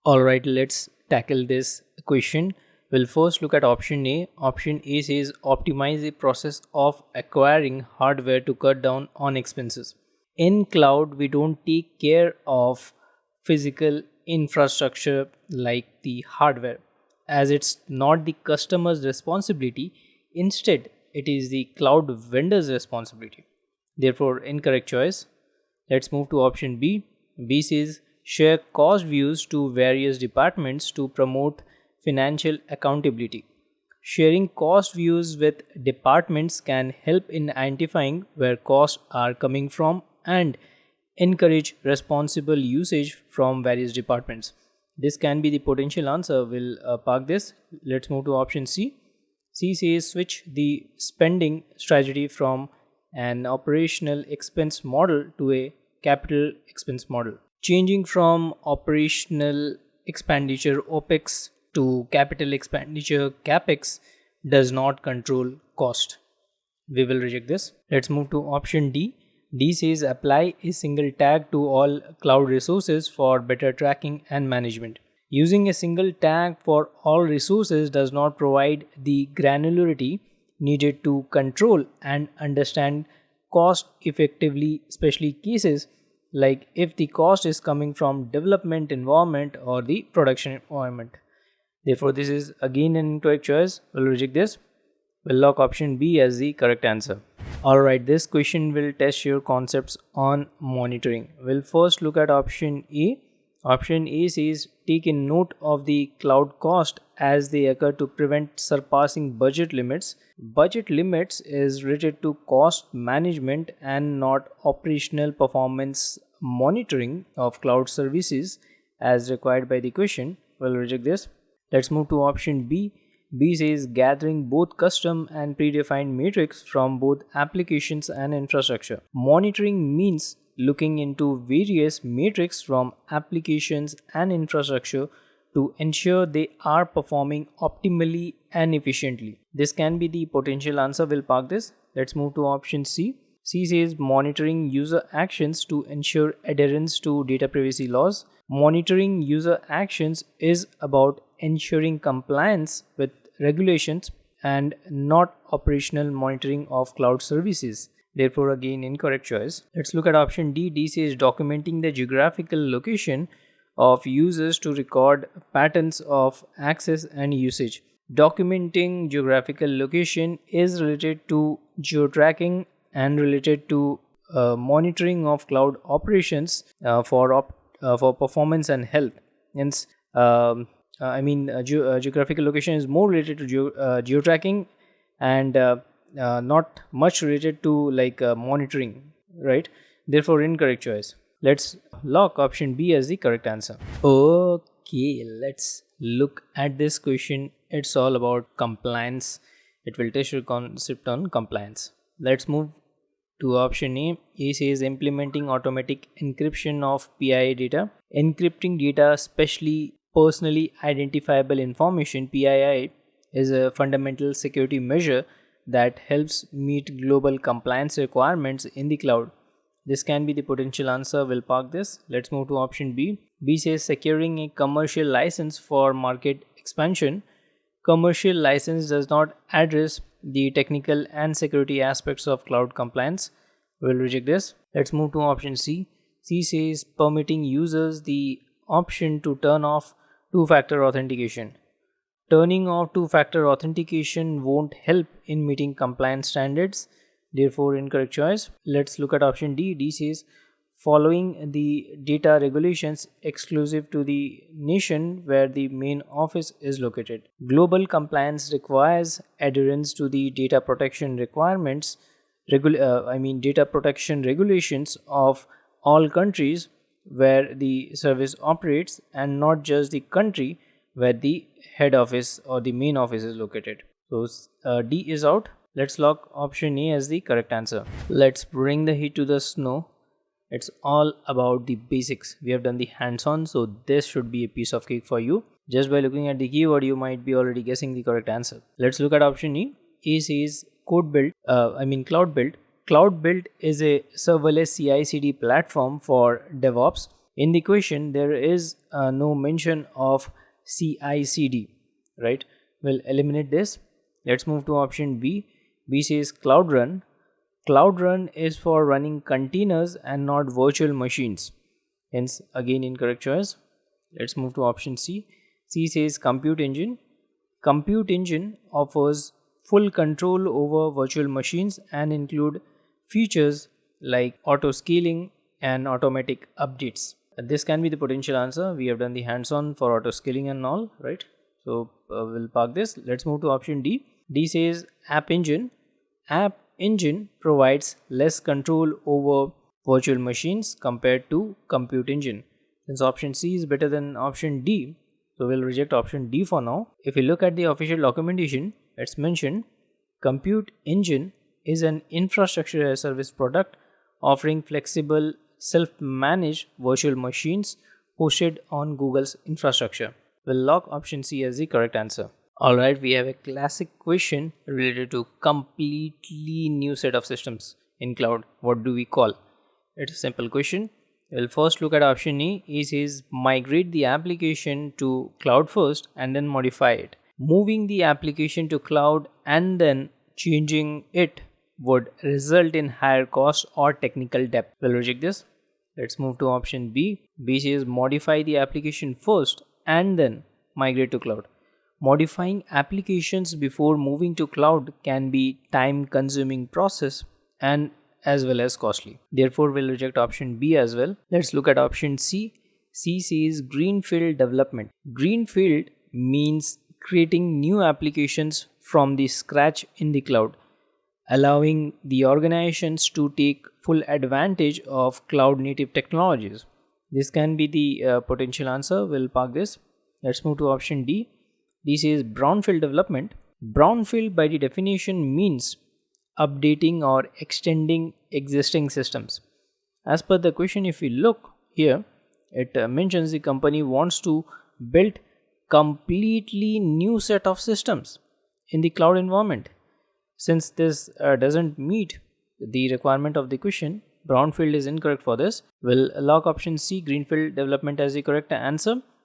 Alright, let's tackle this question. We'll first look at option A. Option A says optimize the process of acquiring hardware to cut down on expenses. In cloud, we don't take care of physical infrastructure like the hardware, as it's not the customer's responsibility. Instead, it is the cloud vendor's responsibility. Therefore, incorrect choice. Let's move to option B. B says share cost views to various departments to promote financial accountability. Sharing cost views with departments can help in identifying where costs are coming from and encourage responsible usage from various departments. This can be the potential answer. We'll park this. Let's move to option C. C says switch the spending strategy from an operational expense model to a capital expense model. Changing from operational expenditure OPEX to capital expenditure CAPEX does not control cost. We will reject this. Let's move to option D. D says apply a single tag to all cloud resources for better tracking and management. Using a single tag for all resources does not provide the granularity needed to control and understand cost effectively, especially cases like if the cost is coming from development environment or the production environment. Therefore, this is again an incorrect choice. We'll reject this. We'll lock option B as the correct answer. Alright, this question will test your concepts on monitoring. We'll first look at option A. Option A says take a note of the cloud cost as they occur to prevent surpassing budget limits. Budget limits is related to cost management and not operational performance monitoring of cloud services as required by the question. We'll reject this. Let's move to option B. B says gathering both custom and predefined metrics from both applications and infrastructure. Monitoring means looking into various metrics from applications and infrastructure to ensure they are performing optimally and efficiently. This can be the potential answer. We'll park this. Let's move to option C. C says monitoring user actions to ensure adherence to data privacy laws. Monitoring user actions is about ensuring compliance with regulations and not operational monitoring of cloud services. Therefore, again, incorrect choice. Let's look at option D. D says documenting the geographical location of users to record patterns of access and usage. Documenting geographical location is related to geo-tracking and related to monitoring of cloud operations for performance and health. Hence, geographical location is more related to geo-tracking and not much related to monitoring, right? Therefore, incorrect choice. Let's lock option B as the correct answer. Okay, let's look at this question. It's all about compliance. It will test your concept on compliance. Let's move to option A. A says implementing automatic encryption of PII data. Encrypting data, especially personally identifiable information (PII), is a fundamental security measure that helps meet global compliance requirements in the cloud. This can be the potential answer. We'll park this. Let's move to option B. B says securing a commercial license for market expansion. Commercial license does not address the technical and security aspects of cloud compliance. We'll reject this. Let's move to option C. C says permitting users the option to turn off two-factor authentication. Turning off two-factor authentication won't help in meeting compliance standards. Therefore, incorrect choice. Let's look at option D. D says following the data regulations exclusive to the nation where the main office is located. Global compliance requires adherence to the data protection requirements, data protection regulations of all countries where the service operates and not just the country where the head office or the main office is located. So D is out. Let's lock option A as the correct answer. Let's bring the heat to the snow. It's all about the basics. We have done the hands-on, so this should be a piece of cake for you. Just by looking at the keyword, you might be already guessing the correct answer. Let's look at option E. A says cloud build. Cloud build is a serverless CI/CD platform for DevOps. In the question, there is no mention of CI/CD, right? We'll eliminate this. Let's move to option B. B says Cloud Run. Cloud Run is for running containers and not virtual machines. Hence, again, incorrect choice. Let's move to option C. C says Compute Engine. Compute Engine offers full control over virtual machines and include features like auto scaling and automatic updates. This can be the potential answer. We have done the hands-on for auto scaling and all, right? So we'll park this. Let's move to option D. D says App Engine. App Engine provides less control over virtual machines compared to Compute Engine. Since option C is better than option D, so we'll reject option D for now. If we look at the official documentation, it's mentioned Compute Engine is an infrastructure as a service product offering flexible self-managed virtual machines hosted on Google's infrastructure. We'll lock option C as the correct answer. Alright, we have a classic question related to completely new set of systems in cloud. What do we call? It's a simple question. We'll first look at option A. It says migrate the application to cloud first and then modify it. Moving the application to cloud and then changing it would result in higher cost or technical debt. We'll reject this. Let's move to option B. B says modify the application first and then migrate to cloud. Modifying applications before moving to cloud can be time consuming process and as well as costly. Therefore, we'll reject option B as well. Let's look at option C. C says greenfield development. Greenfield means creating new applications from the scratch in the cloud, allowing the organizations to take full advantage of cloud native technologies. This can be the potential answer. We'll park this. Let's move to option D. D says brownfield development. Brownfield by the definition means updating or extending existing systems. As per the question, if we look here, it mentions the company wants to build completely new set of systems in the cloud environment. Since this doesn't meet the requirement of the question, brownfield is incorrect for this. We'll lock option C, greenfield development, as the correct answer.